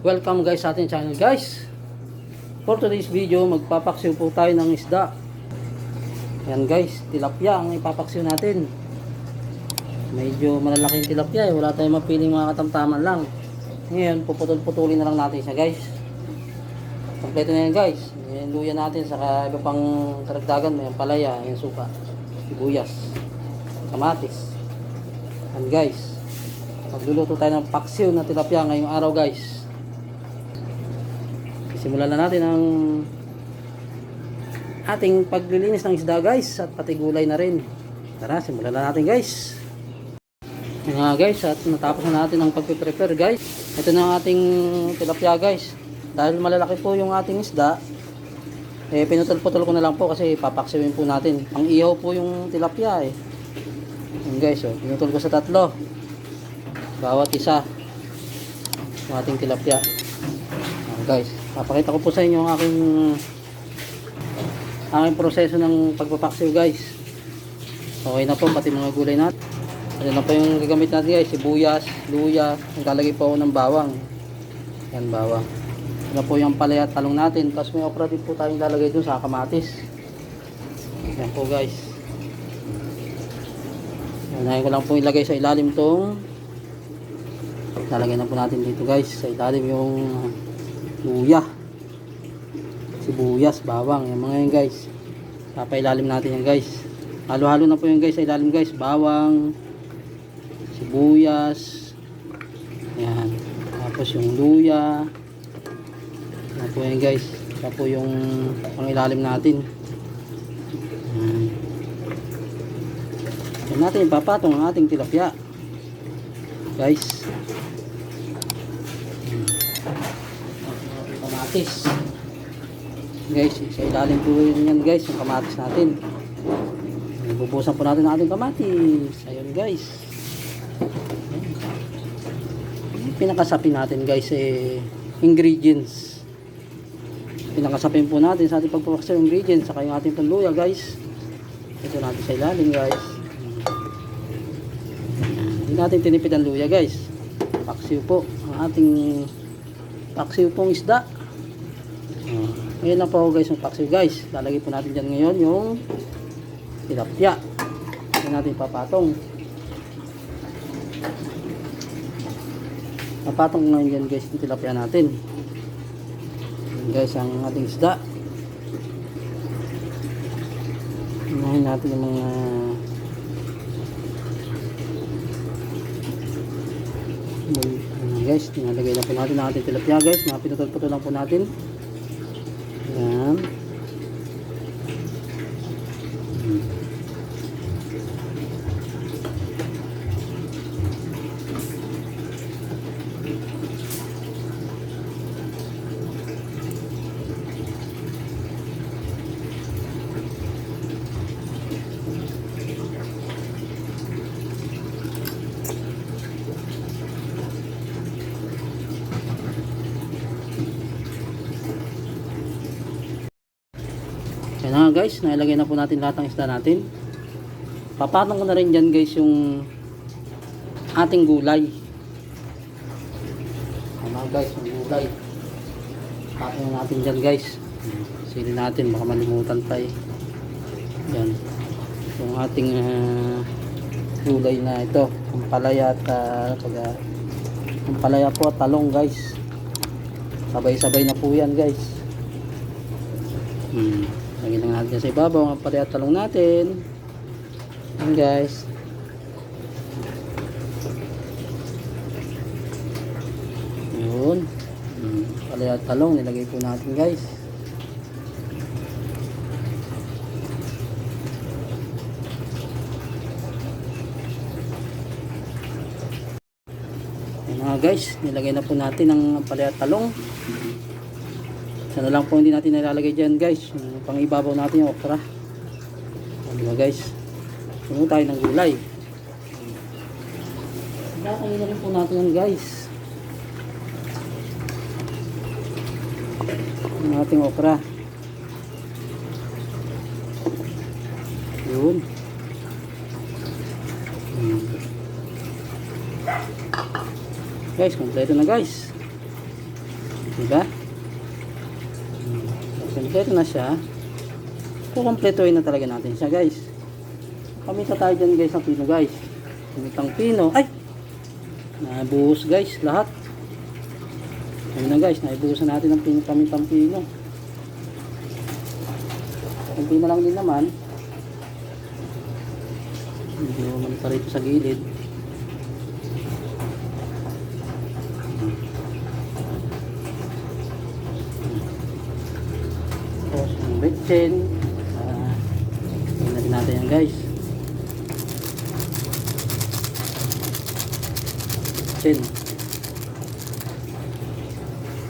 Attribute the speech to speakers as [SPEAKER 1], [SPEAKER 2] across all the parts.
[SPEAKER 1] Welcome guys sa ating channel guys. For today's video, magpapaksiw po tayo ng isda. Yan guys, tilapia ang ipapaksiw natin. Medyo malalaking tilapia wala tayong mapiling mga katamtaman lang. Ngayon, puputol-putulin na lang natin siya guys. Kompleto na yan guys. Yan luya natin, saka iba pang karagdagan, may palaya, yung suka, sibuyas, kamatis. Yan guys, magluluto tayo ng paksiw na tilapia ngayong araw guys. Simulan na natin ang ating paglilinis ng isda guys, at pati gulay na rin. Tara, simulan na natin guys. Yan nga guys, at natapos na natin ang pagpiprepare guys. Ito na ang ating tilapia guys. Dahil malalaki po yung ating isda, pinutol-putol ko na lang po kasi papaksiwin po natin. Ang ihaw po yung tilapia Yan guys, pinutol ko sa 3. Bawat isa ng ating tilapia. Yan guys, papakita ko po sa inyo ang aking proseso ng pagpapaksiw guys. Okay na po, pati mga gulay natin. Ano na po yung gagamit natin guys, sibuyas, luya, naglalagay po ako ng bawang. Yan, bawang. Ano po yung palaya at talong natin. Tapos may okra din po tayong lalagay dun sa kamatis. Yan po guys. Yan ko lang po ilagay sa ilalim tong lalagay na po natin dito guys. Sa ilalim yung luya, sibuyas, bawang. Yan mga yan guys. Papailalim natin yan guys. Halo-halo na po yung guys sa ilalim guys. Bawang, sibuyas. Yan. Tapos yung luya. Yan po yan guys. Yan po yung pangilalim natin. Yan natin papatong ang ating tilapia guys. Kamatis guys, sa ilalim po yan guys yung kamatis natin. Bubusan po natin ang ating kamatis. Ayun guys, pinakasapin natin guys ingredients. Pinakasapin po natin sa ating pagpapaksiw ingredients, saka yung ating panluya guys. Ito natin sa ilalim guys. Hindi natin tinipid ang luya guys. Paksiw po ang ating paksiw pong isda. Ngayon na po guys yung paksiw guys. Lalagay po natin dyan ngayon yung tilapia. Hindi natin papatong. Papatong ngayon dyan guys yung tilapia natin. Yan guys ang ating isda. Unahin natin yung mga guys, nilagay na po natin ang ating tilapia guys. Mga pinutol-putol lang po natin. Yan. Yan na guys, nailagay na po natin lahat ng isda natin. Papatong ko na rin dyan guys yung ating gulay. Yan na guys, yung gulay. Patong natin dyan guys. Sili natin, baka malimutan pa Yan. Yung ating gulay na ito. Ang palaya at ang palaya po at talong guys. Sabay-sabay na po yan guys. Lagyan lang natin sa ibabaw ang palaya at talong natin. Yan guys. Yun. Palaya at talong nilagay po natin guys. Yan na guys. Nilagay na po natin ang palaya at talong. Sana lang po hindi natin nilalagay dyan guys. Pang ibabaw natin yung okra. Diba guys, puno tayo ng gulay. Lalagay na rin po natin yan guys, yung ating okra. Yun. Guys, kompleto na guys. Diba? Kompleto na siya. Kukompletuhin na talaga natin siya guys. Kamita tayo dyan guys ng pino guys. Kamitang pino. Ay! Nabuhos guys lahat. Ayun na guys, naibuhusan natin ng kamitang pino. Kunti na lang din naman. Hindi naman pa rito sa gilid. Tapos yung betchen. Tingnan natin yan guys. Betchen.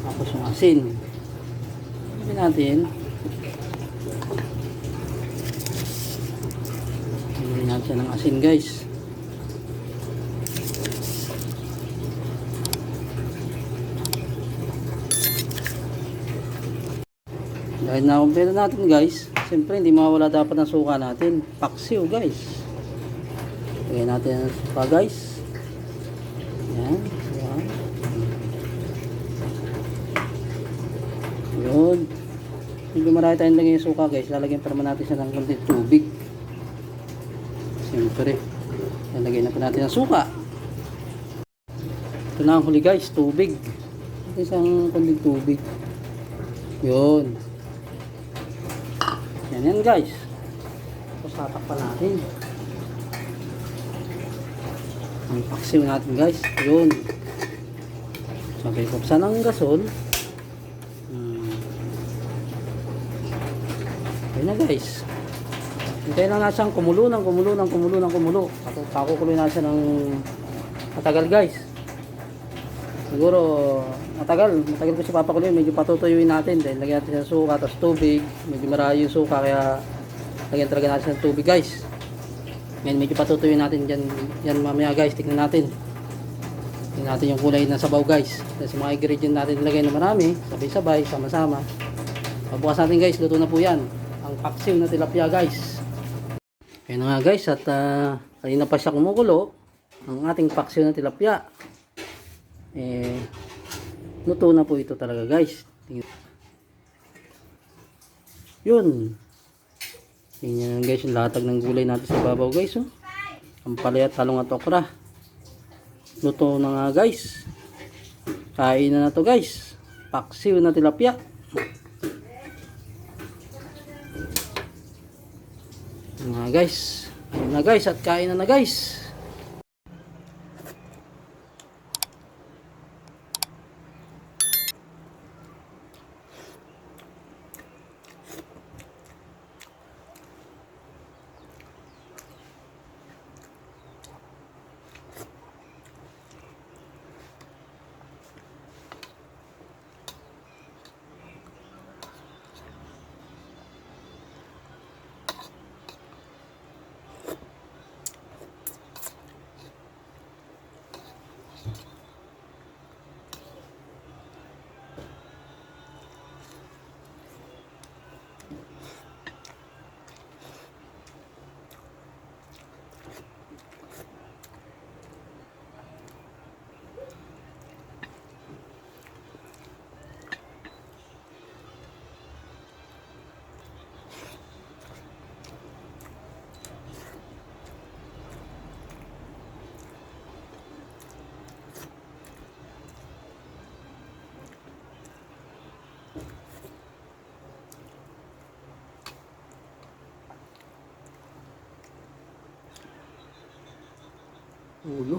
[SPEAKER 1] Tapos yung asin. Tingnan natin. Tingnan natin siya ng asin guys. Dahil na-completo natin guys, siyempre hindi mawala dapat ng suka natin. Paksiw guys. Lagyan natin ang suka guys. Yan. Yan. Yun. Hindi marami tayong lagyan yung suka guys. Lalagyan pa naman natin siya ng konti tubig. Siyempre. Lalagyan na pa natin ang suka. Ito na ang huli guys, tubig. Isang konti tubig. Yun. Yan guys. Tapos tatakpan natin. Ang paksiw natin guys. Yun. Sabay buksan ang gasol. Yan na guys. Hintayin lang natin siyang kumulo. Pakukuloy natin siya ng matagal guys. Siguro matagal ko siya papakuloy. Medyo patutuyuin natin dahil lagyan natin ng suka tapos tubig. Medyo marami yung suka kaya lagyan talaga natin ng tubig guys. Ngayon medyo patutuyuin natin yan mamaya guys. Tingnan natin yung kulay ng sabaw guys. Kasi mga ingredient natin nilagay na marami, sabay-sabay, sama-sama. Pabukas natin guys, luto na po yan. Ang paksiw na tilapia guys. Kaya na nga guys, at kanina pa siya kumukulo. Ang ating paksiw na tilapia. Luto na po ito talaga guys. Yun. Tingnan guys yung latag ng gulay natin sa babaw guys. Oh. Ang palaya, talong at okra. Luto na nga guys. Kain na to guys. Paksiw na tilapia. Mga guys. Kain na guys at kain na guys. Ulo.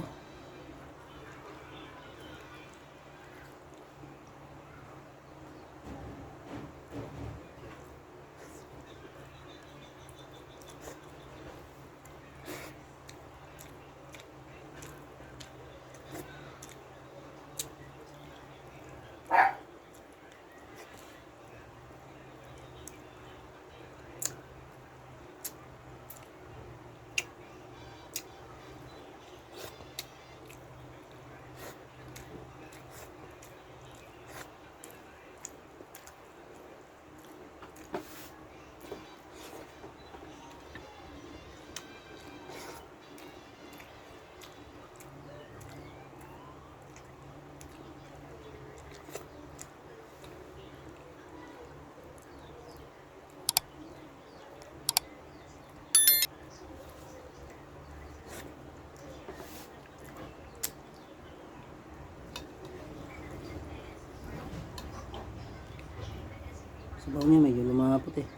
[SPEAKER 1] Sabaw niya medyo lumapot eh.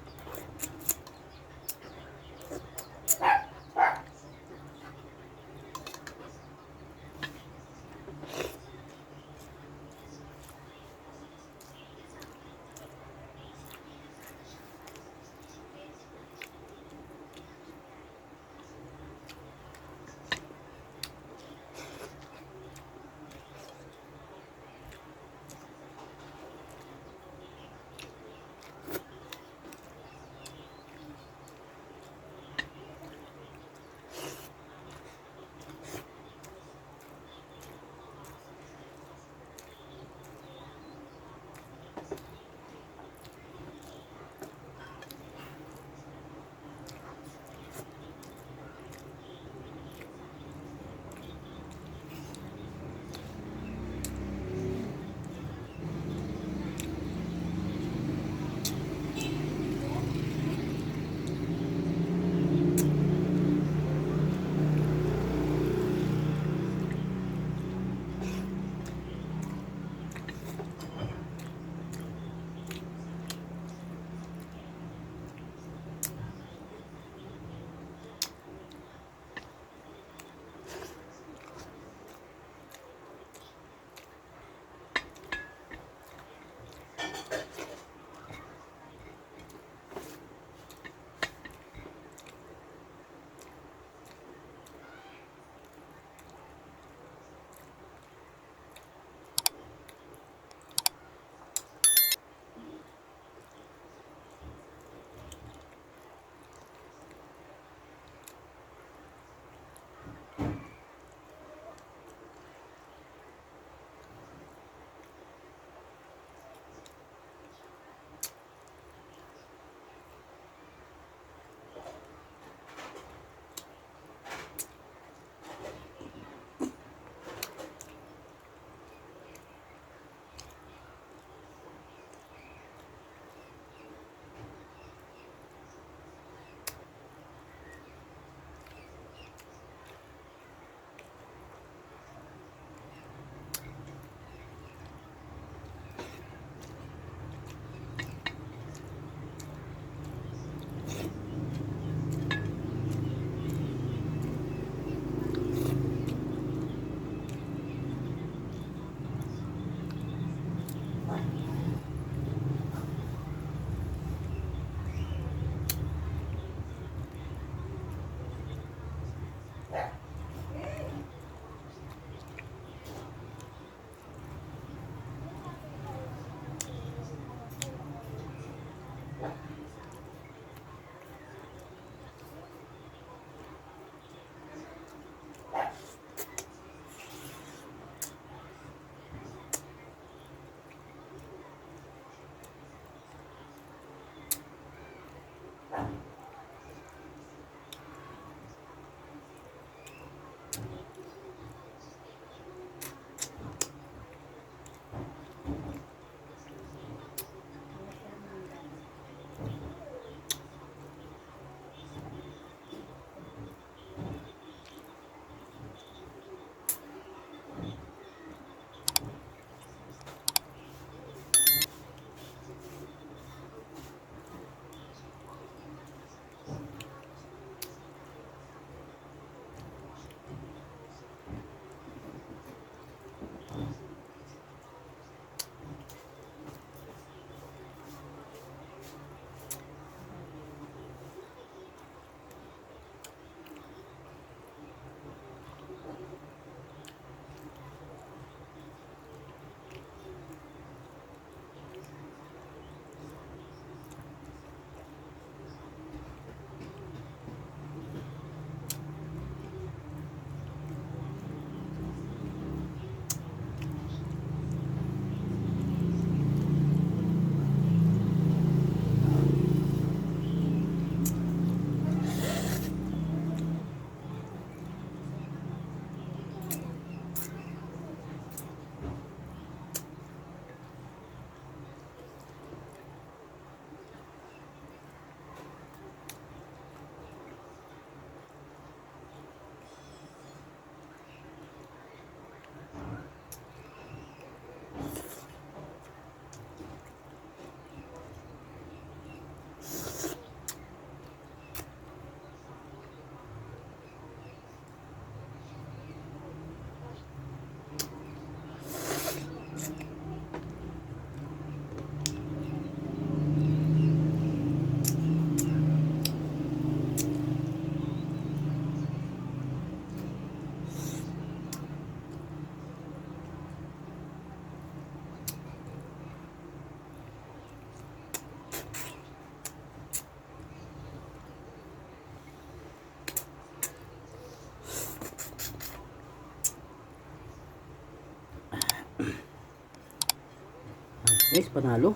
[SPEAKER 1] guys, panalo.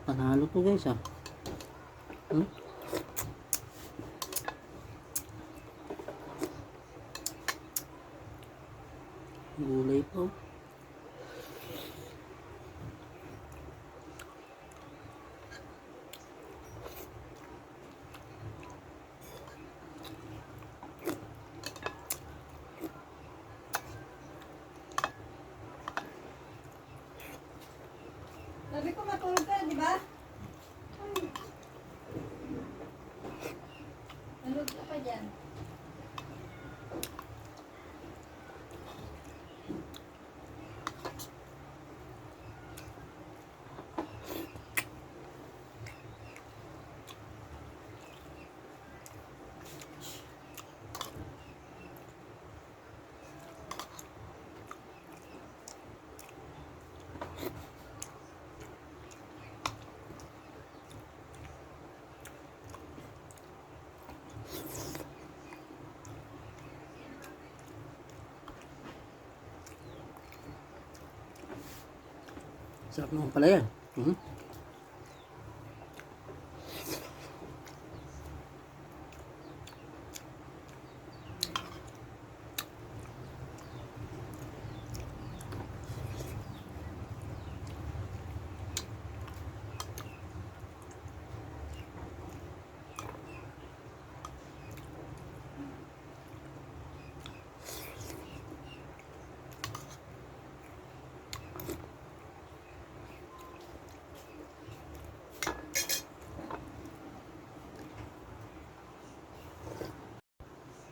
[SPEAKER 1] Panalo to guys ah. Hmm? Gulay po.
[SPEAKER 2] Sabi ko matulog ka, di ba? Tulog ka pa dyan.
[SPEAKER 1] Sarap naman pala yan. Hmm?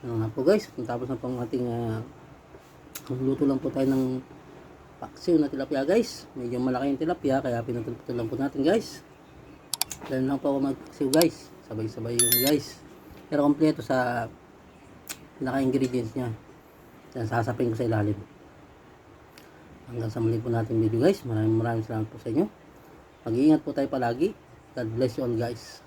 [SPEAKER 1] Ano nga po guys, tapos na po ang ating magluto lang po tayo ng paksiw na tilapia guys. Medyo malaki yung tilapia kaya pinutol lang po natin guys. Dahil lang po ako magpaksiw guys. Sabay-sabay yung guys. Pero kompleto sa pinaka-ingredients niya. Yan, sasapin ko sa ilalim. Hanggang sa muli po natin video guys. Maraming salamat po sa inyo. Mag-iingat po tayo palagi. God bless you all guys.